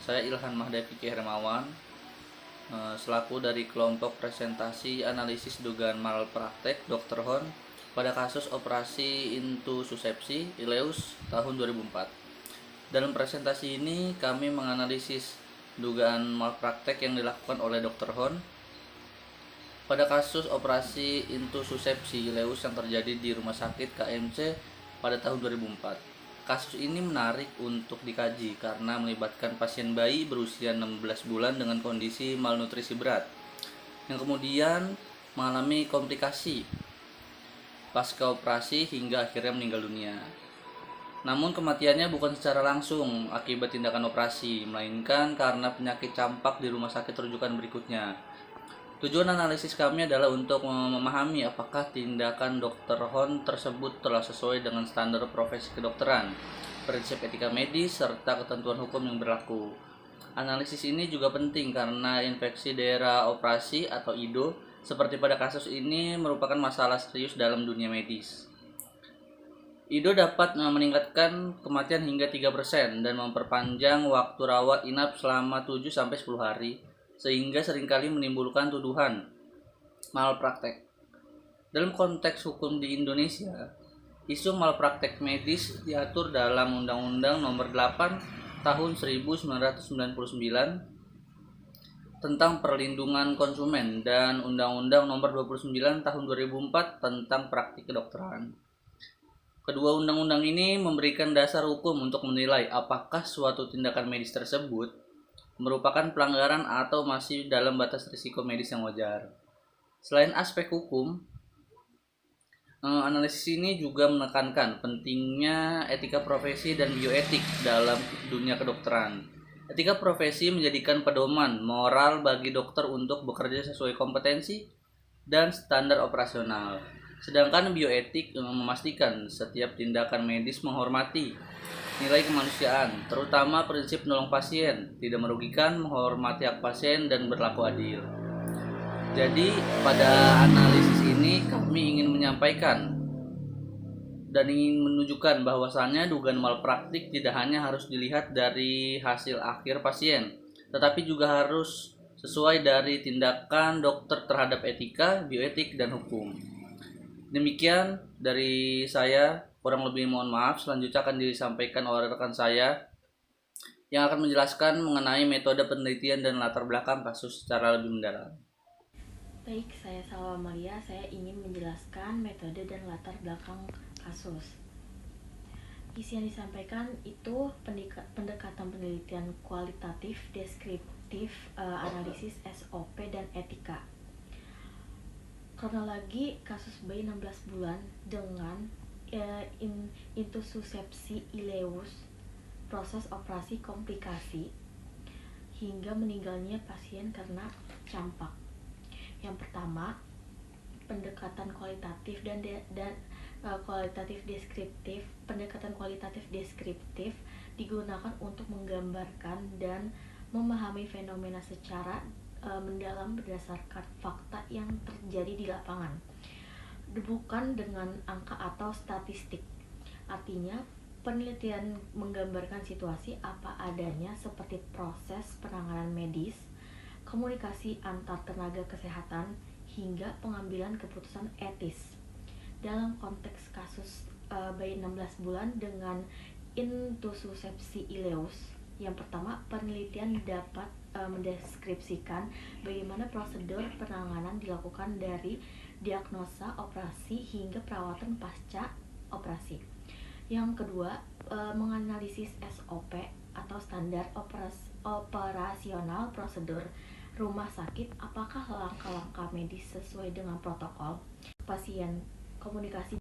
Saya Ilhan Mahda Fikri Hermawan, selaku dari kelompok presentasi analisis dugaan malpraktek Dr. Hon pada kasus operasi intussusepsi ileus tahun 2004. Dalam presentasi ini kami menganalisis dugaan malpraktek yang dilakukan oleh Dr. Hon pada kasus operasi intussusepsi ileus yang terjadi di Rumah Sakit KMC pada tahun 2004. Kasus ini menarik untuk dikaji karena melibatkan pasien bayi berusia 16 bulan dengan kondisi malnutrisi berat yang kemudian mengalami komplikasi pasca operasi hingga akhirnya meninggal dunia. Namun kematiannya bukan secara langsung akibat tindakan operasi, melainkan karena penyakit campak di rumah sakit rujukan berikutnya. Tujuan analisis kami adalah untuk memahami apakah tindakan Dr. Hon tersebut telah sesuai dengan standar profesi kedokteran, prinsip etika medis, serta ketentuan hukum yang berlaku. Analisis ini juga penting karena infeksi daerah operasi atau IDO seperti pada kasus ini merupakan masalah serius dalam dunia medis. IDO dapat meningkatkan kematian hingga 3% dan memperpanjang waktu rawat inap selama 7-10 hari, sehingga seringkali menimbulkan tuduhan malpraktek. Dalam konteks hukum di Indonesia, isu malpraktek medis diatur dalam Undang-Undang Nomor 8 Tahun 1999 tentang Perlindungan Konsumen dan Undang-Undang Nomor 29 Tahun 2004 tentang Praktik Kedokteran. Kedua undang-undang ini memberikan dasar hukum untuk menilai apakah suatu tindakan medis tersebut merupakan pelanggaran atau masih dalam batas risiko medis yang wajar. Selain aspek hukum, analisis ini juga menekankan pentingnya etika profesi dan bioetik dalam dunia kedokteran. Etika profesi menjadikan pedoman moral bagi dokter untuk bekerja sesuai kompetensi dan standar operasional. Sedangkan bioetik memastikan setiap tindakan medis menghormati nilai kemanusiaan, terutama prinsip menolong pasien, tidak merugikan, menghormati hak pasien, dan berlaku adil. Jadi, pada analisis ini kami ingin menyampaikan dan ingin menunjukkan bahwasannya dugaan malpraktik tidak hanya harus dilihat dari hasil akhir pasien, tetapi juga harus sesuai dari tindakan dokter terhadap etika, bioetik, dan hukum. Demikian dari saya, kurang lebih mohon maaf. Selanjutnya akan disampaikan oleh rekan saya yang akan menjelaskan mengenai metode penelitian dan latar belakang kasus secara lebih mendalam. Baik, saya Salwa Maria. Saya ingin menjelaskan metode dan latar belakang kasus. Isi yang disampaikan itu pendekatan penelitian kualitatif, deskriptif, analisis SOP, dan etika. Kronologi kasus bayi 16 bulan dengan intussusepsi ileus, proses operasi komplikasi, hingga meninggalnya pasien karena campak. Yang pertama, pendekatan kualitatif dan kualitatif deskriptif. Pendekatan kualitatif deskriptif digunakan untuk menggambarkan dan memahami fenomena secara mendalam berdasarkan fakta yang terjadi di lapangan, bukan dengan angka atau statistik. Artinya, penelitian menggambarkan situasi apa adanya seperti proses penanganan medis, komunikasi antar tenaga kesehatan, hingga pengambilan keputusan etis. Dalam konteks kasus bayi 16 bulan dengan intussusepsi ileus, yang pertama, penelitian dapat mendeskripsikan bagaimana prosedur penanganan dilakukan dari diagnosa operasi hingga perawatan pasca operasi. Yang kedua, menganalisis SOP atau standar operasional prosedur rumah sakit, apakah langkah-langkah medis sesuai dengan protokol pasien, komunikasi.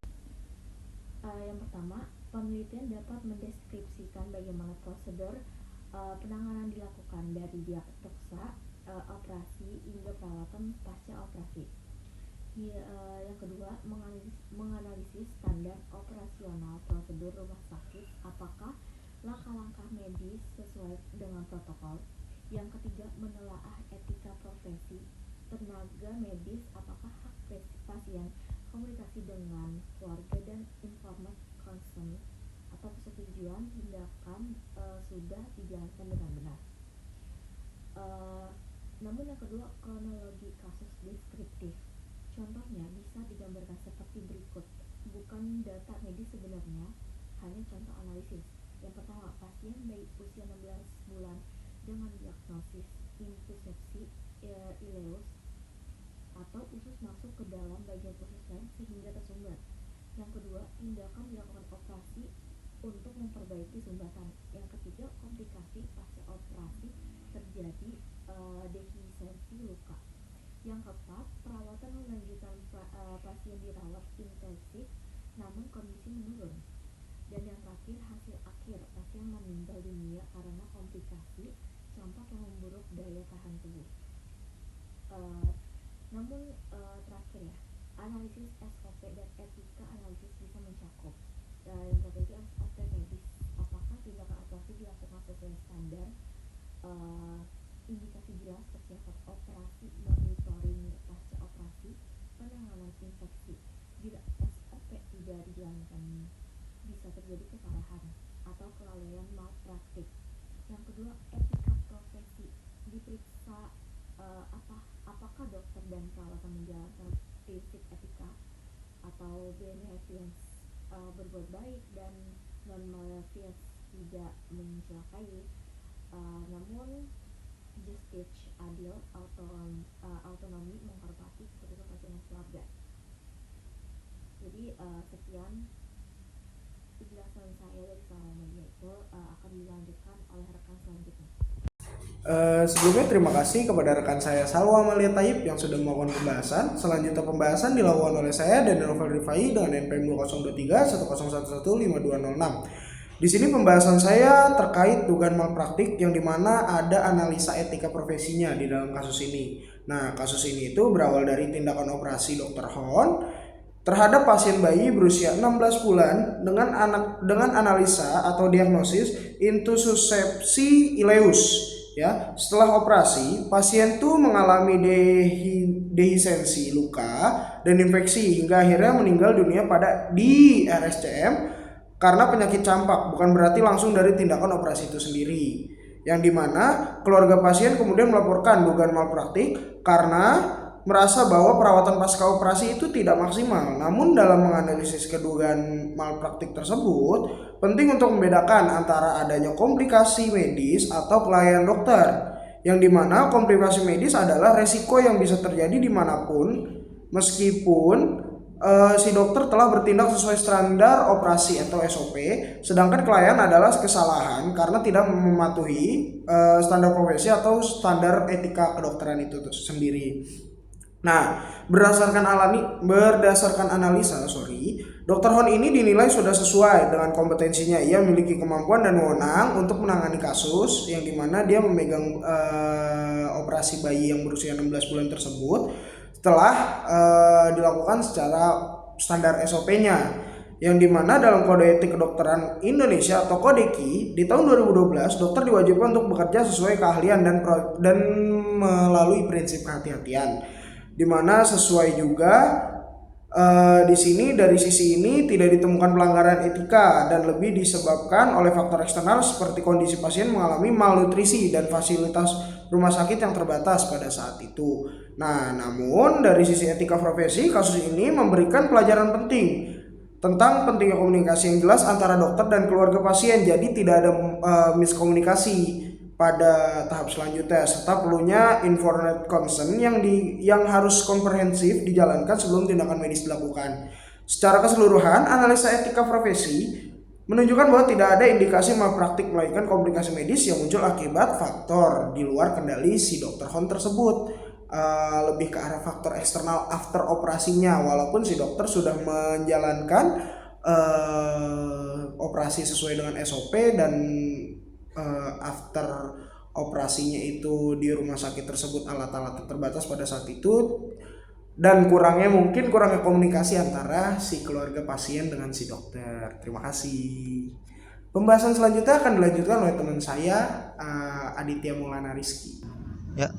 Yang pertama, penelitian dapat mendeskripsikan bagaimana prosedur penanganan dilakukan dari diagnosa operasi hingga perawatan pasca operasi. Yang kedua, menganalisis standar operasional prosedur rumah sakit, apakah langkah-langkah medis sesuai dengan protokol. Yang ketiga, menelaah etika profesi tenaga medis, apakah hak pasien, komunikasi dengan keluarga, dan informed consent atau persetujuan tindakan sudah dijalankan dengan benar. Namun yang kedua, kronologi kasus deskriptif. Contohnya bisa digambarkan seperti berikut. Bukan data medis sebenarnya, hanya contoh analisis. Yang pertama, pasien bayi usia 16 bulan dengan diagnosis intusepsi ileus atau usus masuk ke dalam bagian usus lain sehingga tersumbat. Yang kedua, tindakan dilakukan operasi untuk memperbaiki sumbatan. Yang ketiga, komplikasi pasca operasi terjadi dehiscensi luka. Yang keempat, perawatan melanjutkan pasien dirawat intensif namun kondisi menurun. Dan yang terakhir, hasil akhir, pasien meninggal dunia karena komplikasi campak yang memburuk daya tahan tubuh. Terakhir ya, analisis SOP dan etika analisis bisa mencakup yang terjadi SOP medis, apakah tindakan operasi dilakukan sesuai standar, indikasi jelas persiapan operasi, monitoring pasca operasi, penanganan infeksi. Jika SOP tidak dijalankan, bisa terjadi keparahan atau kelalaian malpraktik. Yang kedua, etika profesi, diperiksa apakah dokter dan perawatan menjalankan prinsip etika atau benevolence, berbuat baik dan non malevolence, tidak mencelakai, namun justice, adil, autonomi, menghormati keputusan pasien dan keluarga. Jadi sekian penjelasan saya dari Salwa Maria, itu akan dilanjutkan oleh rekan selanjutnya. Sebelumnya terima kasih kepada rekan saya Salwa Amalia Taib yang sudah melakukan pembahasan. Selanjutnya pembahasan dilakukan oleh saya dan Novel Rifai dengan NPM 2023 10115206. Di sini pembahasan saya terkait dugaan malpraktik yang dimana ada analisa etika profesinya di dalam kasus ini. Nah, kasus ini itu berawal dari tindakan operasi Dr. Hon terhadap pasien bayi berusia 16 bulan dengan analisa atau diagnosis intussuscepsi ileus. Ya, setelah operasi, pasien tuh mengalami dehiscensi luka dan infeksi hingga akhirnya meninggal dunia di RSCM karena penyakit campak, bukan berarti langsung dari tindakan operasi itu sendiri. Yang dimana keluarga pasien kemudian melaporkan dugaan malpraktik karena merasa bahwa perawatan pasca operasi itu tidak maksimal. Namun dalam menganalisis kedugaan malpraktik tersebut, penting untuk membedakan antara adanya komplikasi medis atau kelalaian dokter, yang dimana komplikasi medis adalah resiko yang bisa terjadi dimanapun meskipun si dokter telah bertindak sesuai standar operasi atau SOP, sedangkan kelalaian adalah kesalahan karena tidak mematuhi standar profesi atau standar etika kedokteran itu sendiri. Nah, berdasarkan analisa, Dr. Hon ini dinilai sudah sesuai dengan kompetensinya. Ia memiliki kemampuan dan wewenang untuk menangani kasus yang dimana dia memegang operasi bayi yang berusia 16 bulan tersebut setelah dilakukan secara standar SOP-nya. Yang dimana dalam Kode Etik Kedokteran Indonesia atau Kodeki di tahun 2012, dokter diwajibkan untuk bekerja sesuai keahlian dan melalui prinsip kehati-hatian. Dimana sesuai juga di sini dari sisi ini tidak ditemukan pelanggaran etika dan lebih disebabkan oleh faktor eksternal seperti kondisi pasien mengalami malnutrisi dan fasilitas rumah sakit yang terbatas pada saat itu. Nah, namun dari sisi etika profesi, kasus ini memberikan pelajaran penting tentang pentingnya komunikasi yang jelas antara dokter dan keluarga pasien. Jadi tidak ada miskomunikasi pada tahap selanjutnya, serta perlunya informed consent yang harus komprehensif dijalankan sebelum tindakan medis dilakukan. Secara keseluruhan, analisa etika profesi menunjukkan bahwa tidak ada indikasi malpraktik melainkan komplikasi medis yang muncul akibat faktor di luar kendali si Dr. Hon tersebut. Lebih ke arah faktor eksternal after operasinya, walaupun si dokter sudah menjalankan operasi sesuai dengan SOP dan after operasinya itu di rumah sakit tersebut alat-alat terbatas pada saat itu, dan kurangnya komunikasi antara si keluarga pasien dengan si dokter. Terima kasih. Pembahasan selanjutnya akan dilanjutkan oleh teman saya Aditya Maulana Rizky. Ya,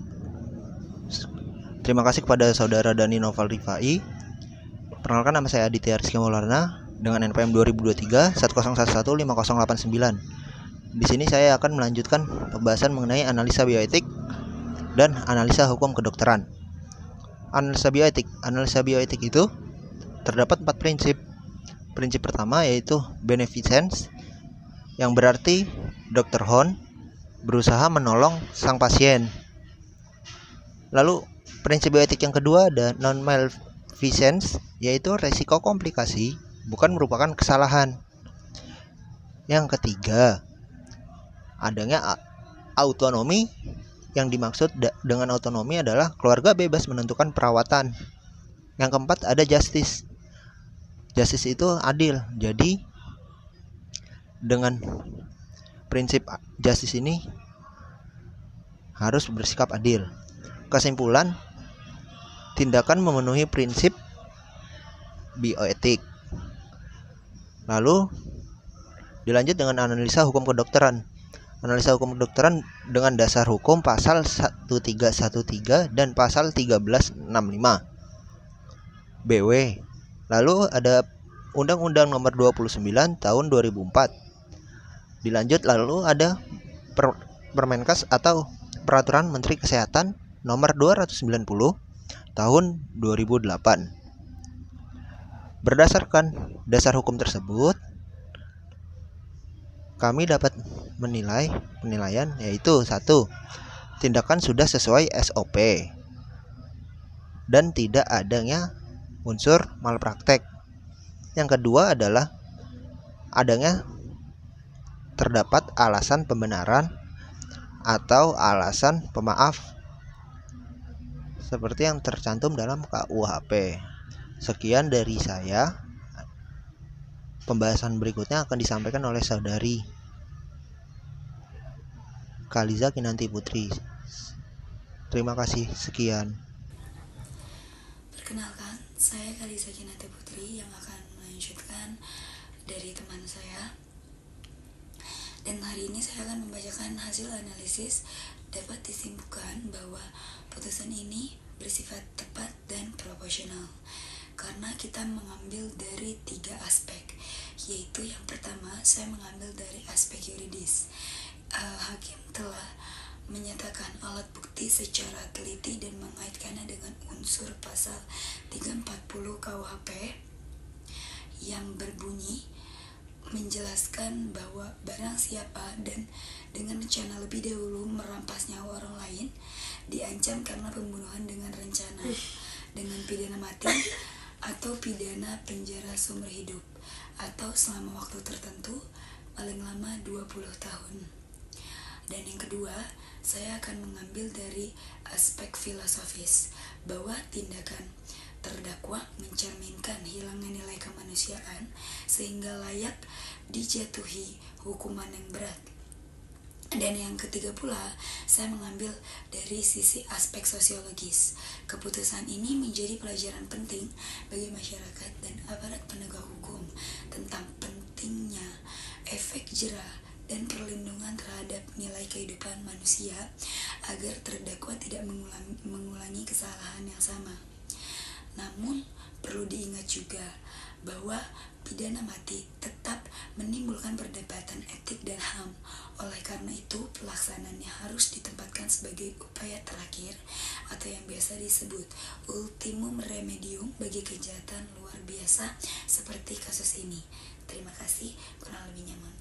terima kasih kepada saudara Dani Novel Rifai. Perkenalkan, nama saya Aditya Rizky Maulana dengan NPM 2023 10115089. Di sini saya akan melanjutkan pembahasan mengenai analisa bioetik dan analisa hukum kedokteran. Analisa bioetik itu terdapat 4 prinsip. Prinsip pertama yaitu beneficence, yang berarti Dr. Hon berusaha menolong sang pasien. Lalu prinsip bioetik yang kedua ada non-malfeasance, yaitu resiko komplikasi bukan merupakan kesalahan. Yang ketiga, adanya autonomi, yang dimaksud dengan autonomi adalah keluarga bebas menentukan perawatan. Yang keempat ada justice. Justice itu adil. Jadi dengan prinsip justice ini harus bersikap adil. Kesimpulan, tindakan memenuhi prinsip bioetik. Lalu dilanjut dengan analisa hukum kedokteran. Analisa hukum kedokteran dengan dasar hukum pasal 1313 dan pasal 1365 BW. Lalu ada Undang-Undang Nomor 29 Tahun 2004. Dilanjut lalu ada Permenkes atau Peraturan Menteri Kesehatan Nomor 290 Tahun 2008. Berdasarkan dasar hukum tersebut, kami dapat penilaian yaitu 1. Tindakan sudah sesuai SOP dan tidak adanya unsur malpraktek. Yang kedua adalah adanya terdapat alasan pembenaran atau alasan pemaaf seperti yang tercantum dalam KUHP. Sekian dari saya. Pembahasan berikutnya akan disampaikan oleh saudari Kaliza Kinanti Putri. Terima kasih. Sekian. Perkenalkan, saya Kaliza Kinanti Putri yang akan melanjutkan dari teman saya. Dan hari ini saya akan membacakan hasil analisis. Dapat disimpulkan bahwa putusan ini bersifat tepat dan proporsional karena kita mengambil dari 3 aspek, yaitu yang pertama saya mengambil dari aspek yuridis. Hakim telah menyatakan alat bukti secara teliti dan mengaitkannya dengan unsur pasal 340 KUHP yang berbunyi menjelaskan bahwa barang siapa dan dengan rencana lebih dahulu merampas nyawa orang lain diancam karena pembunuhan dengan rencana dengan pidana mati atau pidana penjara seumur hidup atau selama waktu tertentu paling lama 20 tahun. Dan yang kedua, saya akan mengambil dari aspek filosofis bahwa tindakan terdakwa mencerminkan hilangnya nilai kemanusiaan sehingga layak dijatuhi hukuman yang berat. Dan yang ketiga pula, saya mengambil dari sisi aspek sosiologis. Keputusan ini menjadi pelajaran penting bagi masyarakat dan aparat penegak hukum tentang pentingnya efek jerah dan perlindungan terhadap nilai kehidupan manusia agar terdakwa tidak mengulangi kesalahan yang sama. Namun, perlu diingat juga bahwa pidana mati tetap menimbulkan perdebatan etik dan HAM. Oleh karena itu, pelaksanaannya harus ditempatkan sebagai upaya terakhir atau yang biasa disebut ultimum remedium bagi kejahatan luar biasa seperti kasus ini. Terima kasih, kurang lebihnya mohon